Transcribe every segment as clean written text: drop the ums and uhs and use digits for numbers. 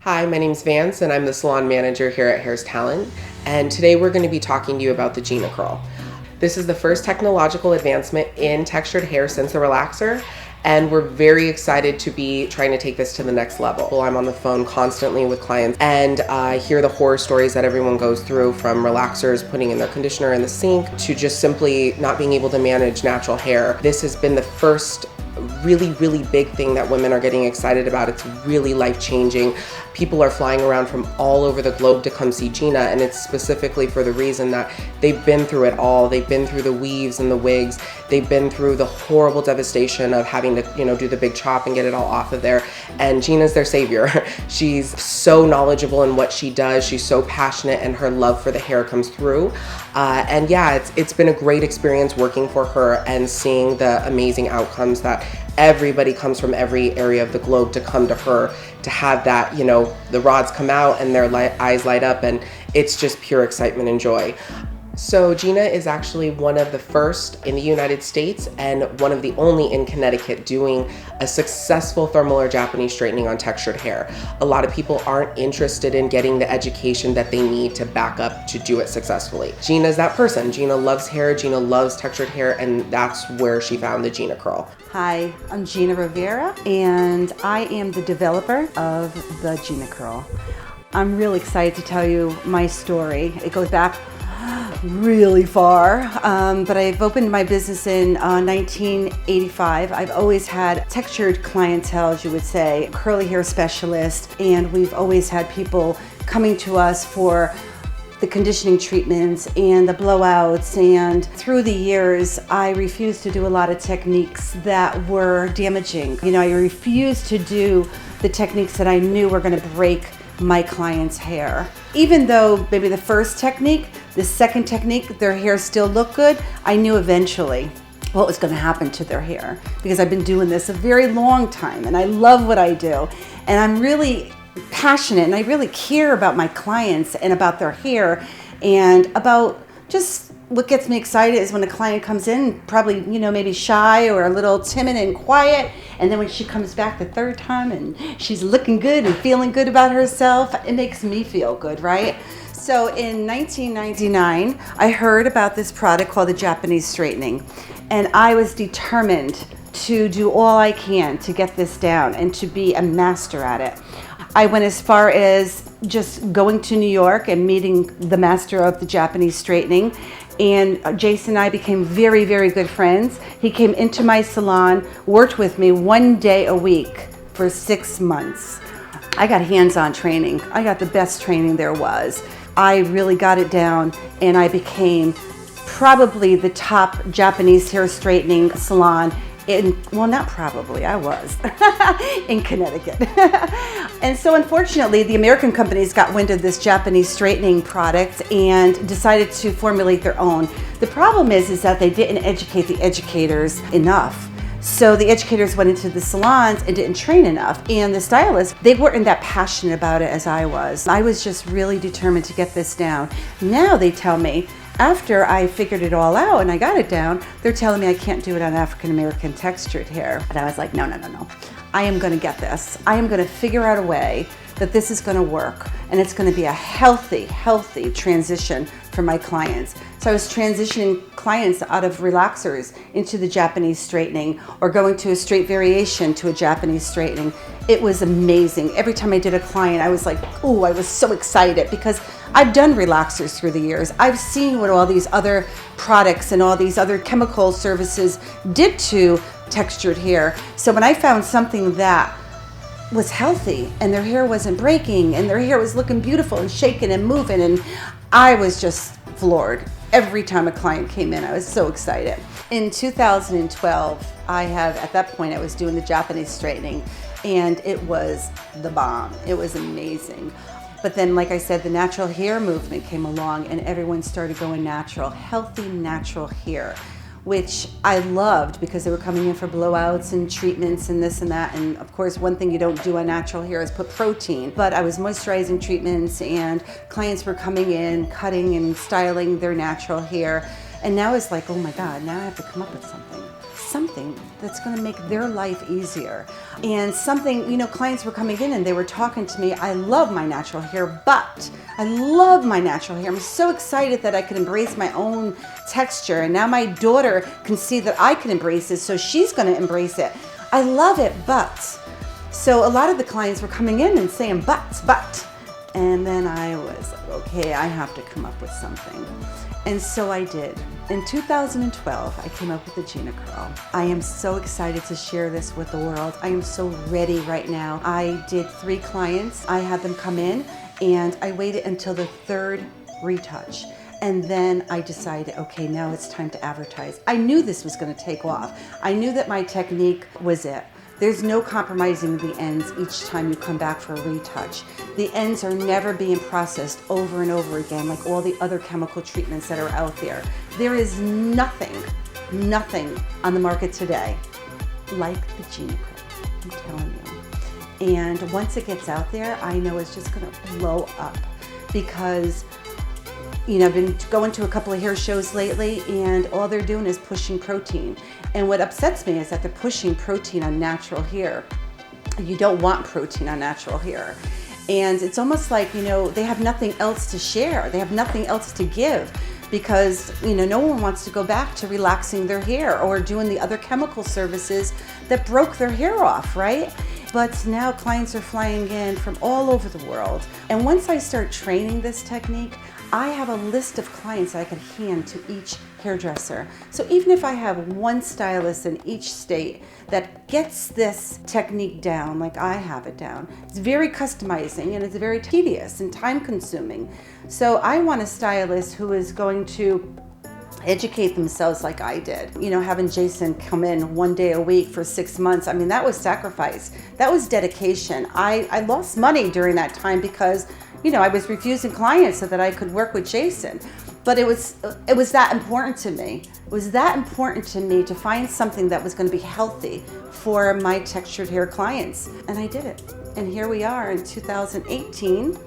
Hi, my name's Vance and I'm the salon manager here at Hair's Talent, and today we're going to be talking to you about the GinaCurl. This is the first technological advancement in textured hair since the relaxer, and we're very excited to be trying to take this to the next level. I'm on the phone constantly with clients and I hear the horror stories that everyone goes through, from relaxers putting in their conditioner in the sink to just simply not being able to manage natural hair. This has been the first really big thing that women are getting excited about. It's really life-changing. People are flying around from all over the globe to come see Gina, and it's specifically for the reason that they've been through it all. They've been through the weaves and the wigs. They've been through the horrible devastation of having to, do the big chop and get it all off of there. And Gina's their savior. She's so knowledgeable in what she does. She's so passionate, and her love for the hair comes through. And yeah, it's been a great experience working for her and seeing the amazing outcomes that everybody comes from every area of the globe to come to her to have that, the rods come out and their eyes light up, and it's just pure excitement and joy. So Gina is actually one of the first in the United States and one of the only in Connecticut doing a successful thermal or Japanese straightening on textured hair. A lot of people aren't interested in getting the education that they need to back up to do it successfully. Gina's that person. Gina loves hair, Gina loves textured hair, and that's where she found the GinaCurl. Hi, I'm Gina Rivera, and I am the developer of the GinaCurl. I'm really excited to tell you my story. It goes back really far, but I've opened my business in 1985. I've always had textured clientele, as you would say, curly hair specialist, and we've always had people coming to us for the conditioning treatments and the blowouts, and through the years I refused to do a lot of techniques that were damaging. I refused to do the techniques that I knew were going to break my client's hair. Even though maybe the first technique, the second technique, their hair still looked good, I knew eventually what was going to happen to their hair, because I've been doing this a very long time and I love what I do, and I'm really passionate and I really care about my clients and about their hair, and about just what gets me excited is when a client comes in, probably, maybe shy or a little timid and quiet, and then when she comes back the third time and she's looking good and feeling good about herself, it makes me feel good, right? So in 1999, I heard about this product called the Japanese straightening, and I was determined to do all I can to get this down and to be a master at it. I went as far as just going to New York and meeting the master of the Japanese straightening, and Jason and I became very good friends. He came into my salon, worked with me 1 day a week for 6 months. I got hands-on training. I got the best training there was. I really got it down, and I became probably the top Japanese hair straightening salon I was in Connecticut. And so unfortunately, the American companies got wind of this Japanese straightening product and decided to formulate their own. The problem is that they didn't educate the educators enough. So the educators went into the salons and didn't train enough. And the stylists, they weren't that passionate about it as I was. I was just really determined to get this down. Now they tell me, after I figured it all out and I got it down, they're telling me I can't do it on African American textured hair. And I was like, no. I am going to get this. I am going to figure out a way that this is going to work, and it's going to be a healthy transition for my clients. So I was transitioning clients out of relaxers into the Japanese straightening, or going to a straight variation to a Japanese straightening. It was amazing. Every time I did a client, I was like, oh, I was so excited, because I've done relaxers through the years. I've seen what all these other products and all these other chemical services did to textured hair. So when I found something that was healthy and their hair wasn't breaking and their hair was looking beautiful and shaking and moving, and I was just floored. Every time a client came in, I was so excited. In 2012, at that point I was doing the Japanese straightening, and it was the bomb. It was amazing. But then, like I said, the natural hair movement came along and everyone started going natural, healthy natural hair, which I loved, because they were coming in for blowouts and treatments and this and that. And of course, one thing you don't do on natural hair is put protein. But I was moisturizing treatments, and clients were coming in, cutting and styling their natural hair. And now it's like, oh my God, now I have to come up with something something that's going to make their life easier. And something, clients were coming in and they were talking to me, I love my natural hair, but I love my natural hair. I'm so excited that I could embrace my own texture. And now my daughter can see that I can embrace it, so she's going to embrace it. I love it, but. So a lot of the clients were coming in and saying, but. And then I was like, okay, I have to come up with something. And so I did. In 2012, I came up with the GinaCurl. I am so excited to share this with the world. I am so ready right now. I did 3 clients. I had them come in and I waited until the 3rd retouch. And then I decided, okay, now it's time to advertise. I knew this was going to take off. I knew that my technique was it. There's no compromising the ends each time you come back for a retouch. The ends are never being processed over and over again like all the other chemical treatments that are out there. There is nothing on the market today like the GinaCurl, I'm telling you. And once it gets out there, I know it's just gonna blow up because I've been going to a couple of hair shows lately and all they're doing is pushing protein. And what upsets me is that they're pushing protein on natural hair. You don't want protein on natural hair. And it's almost like, they have nothing else to share. They have nothing else to give because, no one wants to go back to relaxing their hair or doing the other chemical services that broke their hair off, right? But now clients are flying in from all over the world. And once I start training this technique, I have a list of clients I can hand to each hairdresser. So even if I have one stylist in each state that gets this technique down like I have it down, it's very customizing and it's very tedious and time consuming. So I want a stylist who is going to educate themselves like I did. Having Jason come in 1 day a week for 6 months, that was sacrifice. That was dedication. I lost money during that time because I was refusing clients so that I could work with Jason. But it was that important to me. It was that important to me to find something that was going to be healthy for my textured hair clients. And I did it. And here we are in 2018.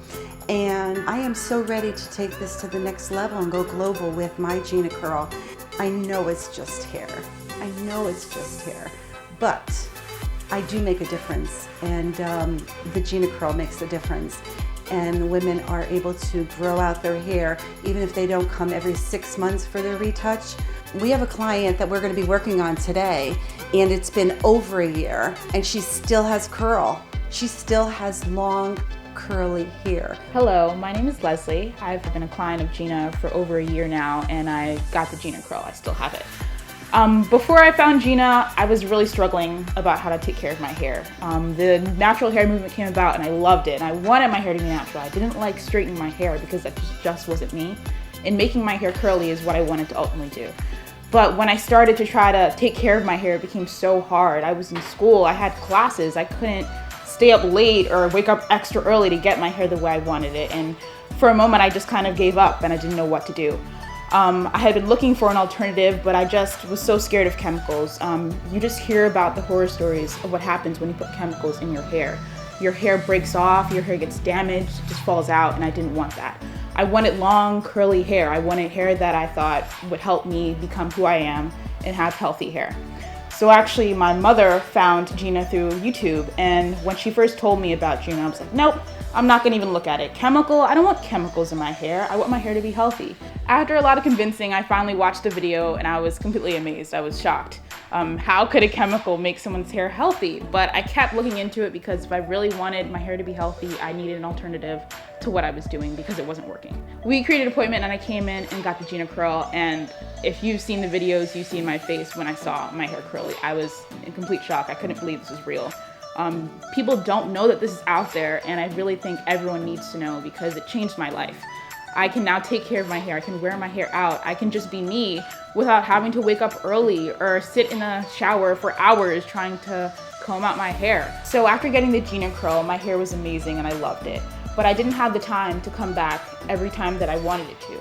And I am so ready to take this to the next level and go global with my GinaCurl. I know it's just hair. But I do make a difference. And the GinaCurl makes a difference. And women are able to grow out their hair even if they don't come every 6 months for their retouch. We have a client that we're going to be working on today and it's been over a year and she still has curl. She still has long curly hair. Hello, my name is Leslie. I've been a client of Gina for over a year now and I got the GinaCurl. I still have it. Before I found Gina, I was really struggling about how to take care of my hair. The natural hair movement came about and I loved it and I wanted my hair to be natural. I didn't like straightening my hair because that just wasn't me. And making my hair curly is what I wanted to ultimately do. But when I started to try to take care of my hair, it became so hard. I was in school, I had classes, I couldn't stay up late or wake up extra early to get my hair the way I wanted it. And for a moment, I just kind of gave up and I didn't know what to do. I had been looking for an alternative, but I just was so scared of chemicals. You just hear about the horror stories of what happens when you put chemicals in your hair. Your hair breaks off, your hair gets damaged, just falls out, and I didn't want that. I wanted long, curly hair. I wanted hair that I thought would help me become who I am and have healthy hair. So actually, my mother found Gina through YouTube, and when she first told me about Gina, I was like, nope, I'm not gonna even look at it. Chemical, I don't want chemicals in my hair. I want my hair to be healthy. After a lot of convincing, I finally watched the video and I was completely amazed. I was shocked. How could a chemical make someone's hair healthy? But I kept looking into it because if I really wanted my hair to be healthy, I needed an alternative to what I was doing because it wasn't working. We created an appointment and I came in and got the GinaCurl, and if you've seen the videos, you've seen my face when I saw my hair curly. I was in complete shock. I couldn't believe this was real. People don't know that this is out there, and I really think everyone needs to know because it changed my life. I can now take care of my hair. I can wear my hair out. I can just be me without having to wake up early or sit in a shower for hours trying to comb out my hair. So after getting the GinaCurl, my hair was amazing and I loved it. But I didn't have the time to come back every time that I wanted it to.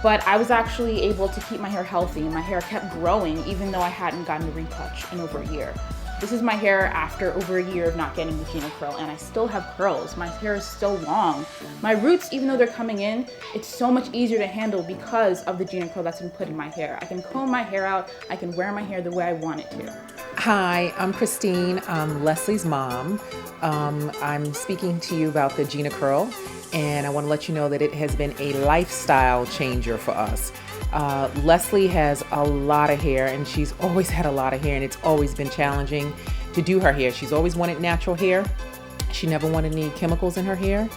But I was actually able to keep my hair healthy and my hair kept growing even though I hadn't gotten a retouch in over a year. This is my hair after over a year of not getting the GinaCurl, and I still have curls. My hair is still long. My roots, even though they're coming in, it's so much easier to handle because of the GinaCurl that's been put in my hair. I can comb my hair out, I can wear my hair the way I want it to. Hi, I'm Christine. I'm Leslie's mom. I'm speaking to you about the GinaCurl, and I want to let you know that it has been a lifestyle changer for us. Leslie has a lot of hair, and she's always had a lot of hair, and it's always been challenging to do her hair. She's always wanted natural hair. She never wanted any chemicals in her hair.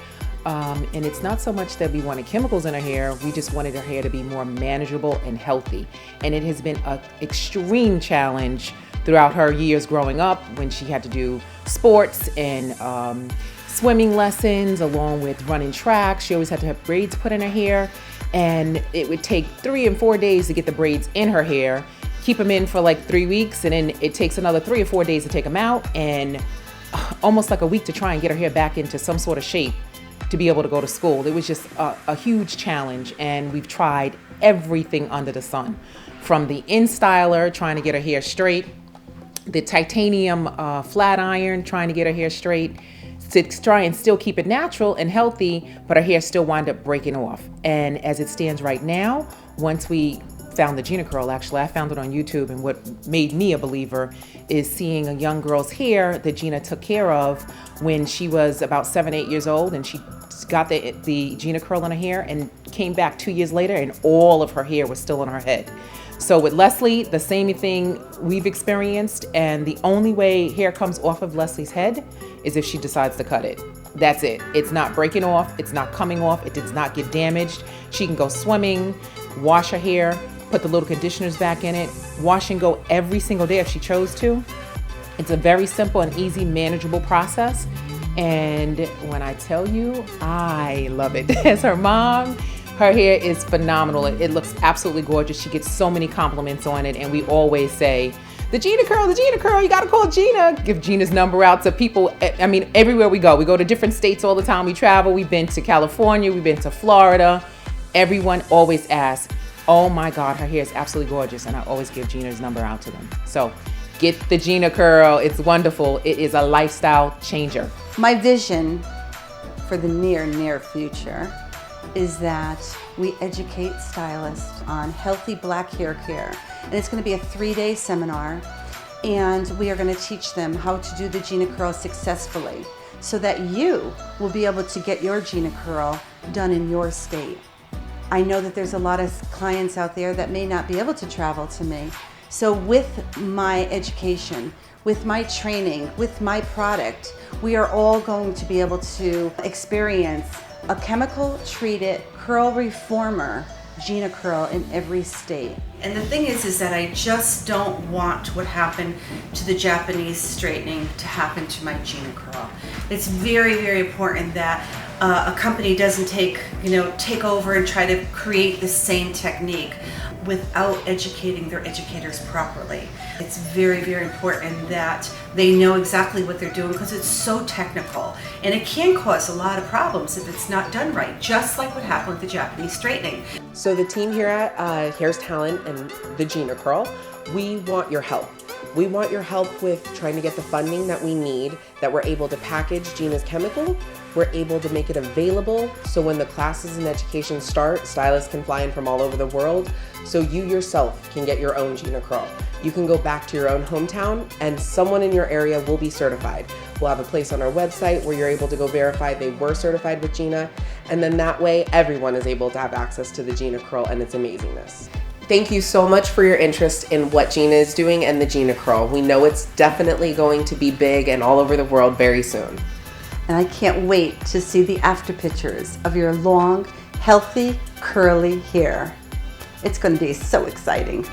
And it's not so much that we wanted chemicals in her hair, we just wanted her hair to be more manageable and healthy. And it has been an extreme challenge throughout her years growing up when she had to do sports and swimming lessons along with running track. She always had to have braids put in her hair, and it would take 3 and 4 days to get the braids in her hair, keep them in for like 3 weeks, and then it takes another 3 or 4 days to take them out, and almost like a week to try and get her hair back into some sort of shape to be able to go to school. It was just a huge challenge, and we've tried everything under the sun, from the InStyler trying to get her hair straight, the titanium flat iron trying to get her hair straight, to try and still keep it natural and healthy, but her hair still wound up breaking off. And as it stands right now, once we found the GinaCurl, actually I found it on YouTube, and what made me a believer is seeing a young girl's hair that Gina took care of when she was about 7, 8 years old, and she got the GinaCurl in her hair and came back 2 years later and all of her hair was still on her head. So with Leslie, the same thing we've experienced, and the only way hair comes off of Leslie's head is if she decides to cut it. That's it. It's not breaking off, it's not coming off, it does not get damaged. She can go swimming, wash her hair, put the little conditioners back in it, wash and go every single day if she chose to. It's a very simple and easy, manageable process. And when I tell you, I love it. As her mom, her hair is phenomenal. It looks absolutely gorgeous. She gets so many compliments on it, and we always say, the GinaCurl, you gotta call Gina. Give Gina's number out to people. I mean, everywhere we go to different states all the time. We travel, we've been to California, we've been to Florida. Everyone always asks, oh my God, her hair is absolutely gorgeous. And I always give Gina's number out to them. So get the GinaCurl, it's wonderful. It is a lifestyle changer. My vision for the near future is that we educate stylists on healthy black hair care. And it's going to be a 3-day seminar, and we are going to teach them how to do the GinaCurl successfully so that you will be able to get your GinaCurl done in your state. I know that there's a lot of clients out there that may not be able to travel to me. So with my education, with my training, with my product, we are all going to be able to experience a chemical treated curl reformer GinaCurl in every state. And the thing is that I just don't want what happened to the Japanese straightening to happen to my GinaCurl. It's very important that a company doesn't take over and try to create the same technique without educating their educators properly. It's very important that they know exactly what they're doing, because it's so technical, and it can cause a lot of problems if it's not done right, just like what happened with the Japanese straightening. So the team here at Hair's Talent and the GinaCurl, we want your help. We want your help with trying to get the funding that we need, that we're able to package Gina's chemical. We're able to make it available so when the classes and education start, stylists can fly in from all over the world, so you yourself can get your own GinaCurl. You can go back to your own hometown and someone in your area will be certified. We'll have a place on our website where you're able to go verify they were certified with Gina, and then that way everyone is able to have access to the GinaCurl and its amazingness. Thank you so much for your interest in what Gina is doing and the GinaCurl. We know it's definitely going to be big and all over the world very soon. And I can't wait to see the after pictures of your long, healthy, curly hair. It's going to be so exciting.